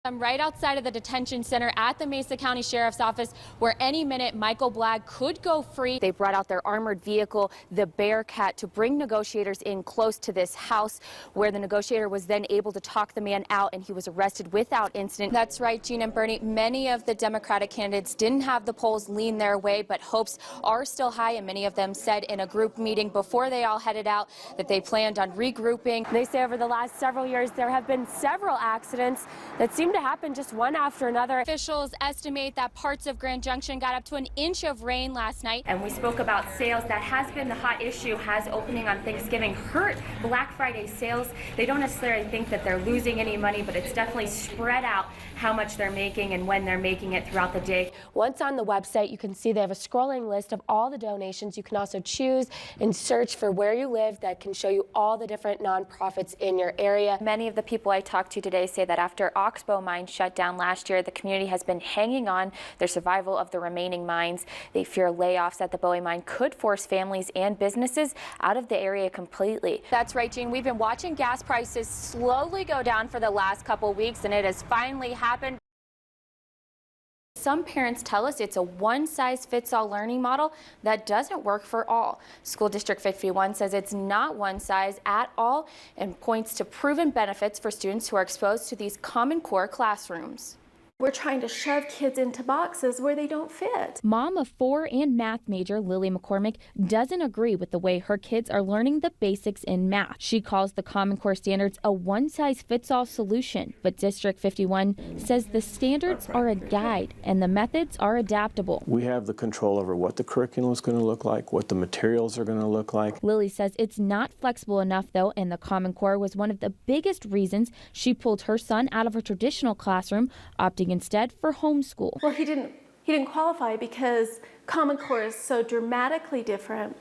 I'm right outside of the detention center at the Mesa County Sheriff's Office, where any minute Michael Blagg could go free. They brought out their armored vehicle, the Bearcat, to bring negotiators in close to this house, where the negotiator was then able to talk the man out, and he was arrested without incident. That's right, Gene and Bernie. Many of the Democratic candidates didn't have the polls lean their way, but hopes are still high, and many of them said in a group meeting before they all headed out that they planned on regrouping. They say over the last several years there have been several accidents that seem to happen just one after another. Officials estimate that parts of Grand Junction got up to an inch of rain last night. And we spoke about sales. That has been the hot issue. Has opening on Thanksgiving hurt Black Friday sales? They don't necessarily think that they're losing any money, but it's definitely spread out how much they're making and when they're making it throughout the day. Once on the website, you can see they have a scrolling list of all the donations. You can also choose and search for where you live. That can show you all the different nonprofits in your area. Many of the people I talked to today say that after Oxbow Mine shut down last year, the community has been hanging on their survival of the remaining mines. They fear layoffs at the Bowie mine could force families and businesses out of the area completely. That's right, Gene. We've been watching gas prices slowly go down for the last couple weeks, and it has finally happened. Some parents tell us it's a one-size-fits-all learning model that doesn't work for all. School District 51 says it's not one size at all and points to proven benefits for students who are exposed to these Common Core classrooms. We're trying to shove kids into boxes where they don't fit. Mom of 4 and math major Lily McCormick doesn't agree with the way her kids are learning the basics in math. She calls the Common Core standards a one-size-fits-all solution, but District 51 says the standards are a guide and the methods are adaptable. We have the control over what the curriculum is going to look like, what the materials are going to look like. Lily says it's not flexible enough, though, and the Common Core was one of the biggest reasons she pulled her son out of a traditional classroom, opting instead for homeschool. Well, he didn't qualify because Common Core is so dramatically different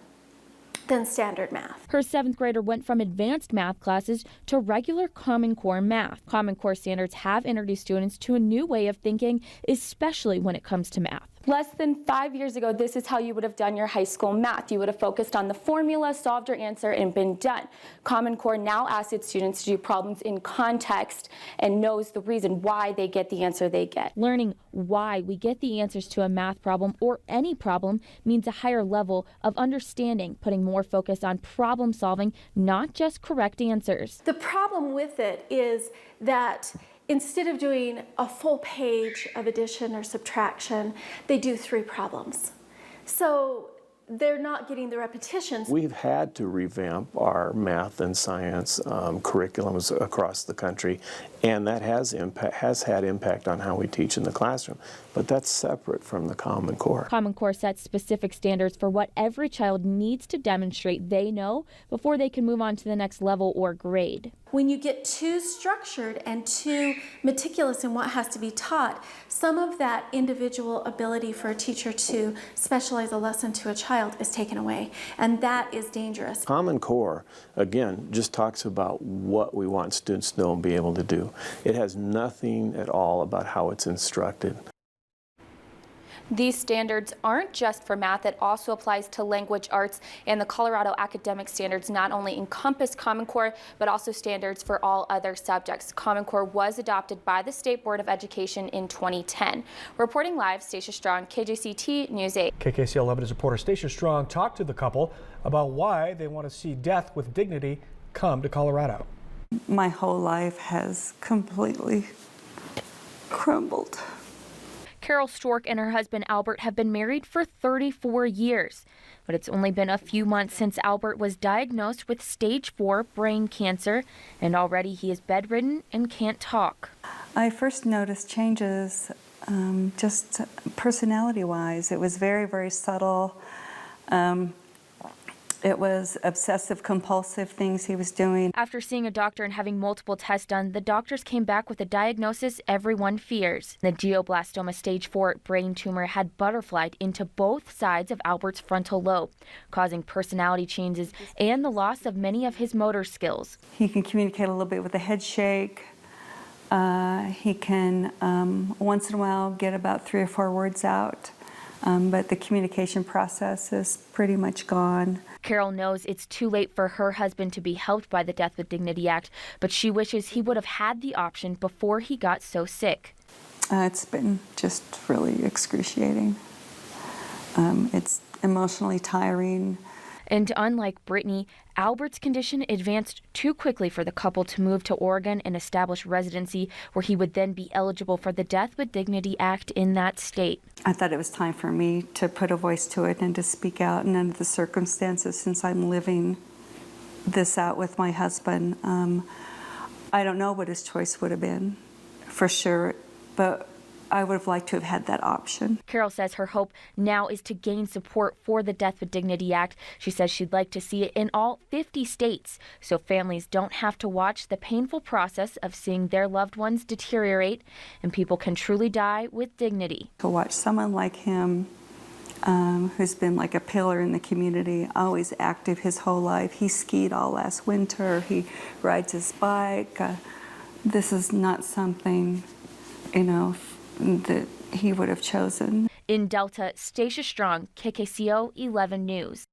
than standard math. Her 7th grader went from advanced math classes to regular Common Core math. Common Core standards have introduced students to a new way of thinking, especially when it comes to math. Less than 5 years ago, this is how you would have done your high school math. You would have focused on the formula, solved your answer, and been done. Common Core now asks its students to do problems in context and knows the reason why they get the answer they get. Learning why we get the answers to a math problem or any problem means a higher level of understanding, putting more focus on problem solving, not just correct answers. The problem with it is that instead of doing a full page of addition or subtraction, they do 3 problems. So they're not getting the repetitions. We've had to revamp our math and science curriculums across the country, and that has had impact on how we teach in the classroom. But that's separate from the Common Core. Common Core sets specific standards for what every child needs to demonstrate they know before they can move on to the next level or grade. When you get too structured and too meticulous in what has to be taught, some of that individual ability for a teacher to specialize a lesson to a child is taken away, and that is dangerous. Common Core, again, just talks about what we want students to know and be able to do. It has nothing at all about how it's instructed. These standards aren't just for math, it also applies to language arts, and the Colorado academic standards not only encompass Common Core, but also standards for all other subjects. Common Core was adopted by the State Board of Education in 2010. Reporting live, Stacia Strong, KJCT News 8. KKCL 11 reporter Stacia Strong talked to the couple about why they want to see death with dignity come to Colorado. My whole life has completely crumbled. Carol Stork and her husband Albert have been married for 34 years, but it's only been a few months since Albert was diagnosed with stage 4 brain cancer, and already he is bedridden and can't talk. I first noticed changes just personality-wise. It was very, very subtle. It was obsessive-compulsive things he was doing. After seeing a doctor and having multiple tests done, the doctors came back with a diagnosis everyone fears. The glioblastoma stage 4 brain tumor had butterflied into both sides of Albert's frontal lobe, causing personality changes and the loss of many of his motor skills. He can communicate a little bit with a head shake. He can, once in a while, get about 3 or 4 words out. but the communication process is pretty much gone. Carol knows it's too late for her husband to be helped by the Death with Dignity Act, but she wishes he would have had the option before he got so sick. It's been just really excruciating. It's emotionally tiring. And unlike Brittany, Albert's condition advanced too quickly for the couple to move to Oregon and establish residency, where he would then be eligible for the Death with Dignity Act in that state. I thought it was time for me to put a voice to it and to speak out. And under the circumstances, since I'm living this out with my husband, I don't know what his choice would have been, for sure, but I would have liked to have had that option. Carol says her hope now is to gain support for the Death with Dignity Act. She says she'd like to see it in all 50 states so families don't have to watch the painful process of seeing their loved ones deteriorate and people can truly die with dignity. To watch someone like him, who's been like a pillar in the community, always active his whole life. He skied all last winter, he rides his bike. This is not something, that he would have chosen. In Delta, Stacia Strong, KKCO 11 News.